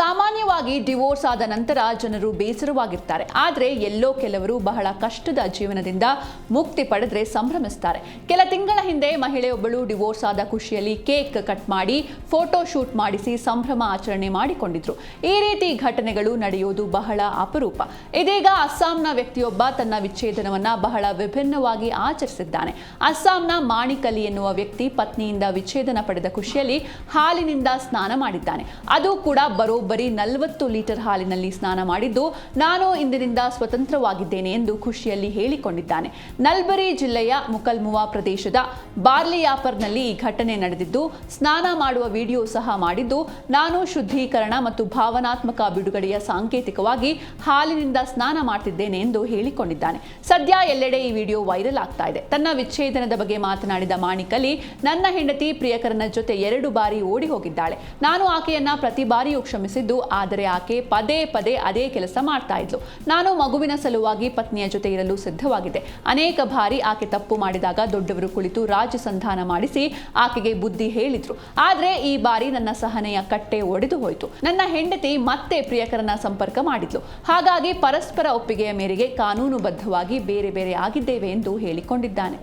ಸಾಮಾನ್ಯವಾಗಿ ಡಿವೋರ್ಸ್ ಆದ ನಂತರ ಜನರು ಬೇಸರವಾಗಿರ್ತಾರೆ. ಆದರೆ ಎಲ್ಲೋ ಕೆಲವರು ಬಹಳ ಕಷ್ಟದ ಜೀವನದಿಂದ ಮುಕ್ತಿ ಪಡೆದ್ರೆ ಸಂಭ್ರಮಿಸ್ತಾರೆ. ಕೆಲ ತಿಂಗಳ ಹಿಂದೆ ಮಹಿಳೆಯೊಬ್ಬಳು ಡಿವೋರ್ಸ್ ಆದ ಖುಷಿಯಲ್ಲಿ ಕೇಕ್ ಕಟ್ ಮಾಡಿ ಫೋಟೋ ಶೂಟ್ ಮಾಡಿಸಿ ಸಂಭ್ರಮ ಆಚರಣೆ ಮಾಡಿಕೊಂಡಿದ್ರು. ಈ ರೀತಿ ಘಟನೆಗಳು ನಡೆಯುವುದು ಬಹಳ ಅಪರೂಪ. ಇದೀಗ ಅಸ್ಸಾಂನ ವ್ಯಕ್ತಿಯೊಬ್ಬ ತನ್ನ ವಿಚ್ಛೇದನವನ್ನ ಬಹಳ ವಿಭಿನ್ನವಾಗಿ ಆಚರಿಸಿದ್ದಾನೆ. ಅಸ್ಸಾಂನ ಮಾಣಿಕಲಿ ಎನ್ನುವ ವ್ಯಕ್ತಿ ಪತ್ನಿಯಿಂದ ವಿಚ್ಛೇದನ ಪಡೆದ ಖುಷಿಯಲ್ಲಿ ಹಾಲಿನಿಂದ ಸ್ನಾನ ಮಾಡಿದ್ದಾನೆ. ಅದು ಕೂಡ ಬರೋಬ್ಬರಿ 40 ಲೀಟರ್ ಹಾಲಿನಲ್ಲಿ ಸ್ನಾನ ಮಾಡಿದ್ದು, ನಾನು ಇಂದಿನಿಂದ ಸ್ವತಂತ್ರವಾಗಿದ್ದೇನೆ ಎಂದು ಖುಷಿಯಲ್ಲಿ ಹೇಳಿಕೊಂಡಿದ್ದಾನೆ. ನಲ್ಬರಿ ಜಿಲ್ಲೆಯ ಮುಕಲ್ಮುವಾ ಪ್ರದೇಶದ ಬಾರ್ಲಿಯಾಪರ್ನಲ್ಲಿ ಈ ಘಟನೆ ನಡೆದಿದ್ದು, ಸ್ನಾನ ಮಾಡುವ ವಿಡಿಯೋ ಸಹ ಮಾಡಿದ್ದು, ನಾನು ಶುದ್ಧೀಕರಣ ಮತ್ತು ಭಾವನಾತ್ಮಕ ಬಿಡುಗಡೆಯ ಸಾಂಕೇತಿಕವಾಗಿ ಹಾಲಿನಿಂದ ಸ್ನಾನ ಮಾಡ್ತಿದ್ದೇನೆ ಎಂದು ಹೇಳಿಕೊಂಡಿದ್ದಾನೆ. ಸದ್ಯ ಎಲ್ಲೆಡೆ ಈ ವಿಡಿಯೋ ವೈರಲ್ ಆಗ್ತಾ ಇದೆ. ತನ್ನ ವಿಚ್ಛೇದನದ ಬಗ್ಗೆ ಮಾತನಾಡಿದ ಮಾಣಿಕಲಿ, ನನ್ನ ಹೆಂಡತಿ ಪ್ರಿಯಕರನ ಜೊತೆ 2 ಬಾರಿ ಓಡಿ ಹೋಗಿದ್ದಾಳೆ. ನಾನು ಆಕೆಯನ್ನ ಪ್ರತಿ ಬಾರಿಯೂ ಕ್ಷಮಿಸಿದ್ದು, ಆದರೆ ಆಕೆ ಪದೇ ಪದೇ ಅದೇ ಕೆಲಸ ಮಾಡ್ತಾ ಇದ್ಲು. ನಾನು ಮಗುವಿನ ಸಲುವಾಗಿ ಪತ್ನಿಯ ಜೊತೆ ಇರಲು ಸಿದ್ಧವಾಗಿದೆ. ಅನೇಕ ಬಾರಿ ಆಕೆ ತಪ್ಪು ಮಾಡಿದಾಗ ದೊಡ್ಡವರು ಕುಳಿತು ರಾಜಸಂಧಾನ ಮಾಡಿಸಿ ಆಕೆಗೆ ಬುದ್ಧಿ ಹೇಳಿದ್ರು. ಆದ್ರೆ ಈ ಬಾರಿ ನನ್ನ ಸಹನೆಯ ಕಟ್ಟೆ ಒಡೆದು ಹೋಯಿತು. ನನ್ನ ಹೆಂಡತಿ ಮತ್ತೆ ಪ್ರಿಯಕರನ ಸಂಪರ್ಕ ಮಾಡಿದ್ಲು. ಹಾಗಾಗಿ ಪರಸ್ಪರ ಒಪ್ಪಿಗೆಯ ಮೇರೆಗೆ ಕಾನೂನುಬದ್ಧವಾಗಿ ಬೇರೆ ಬೇರೆ ಆಗಿದ್ದೇವೆ ಎಂದು ಹೇಳಿಕೊಂಡಿದ್ದಾನೆ.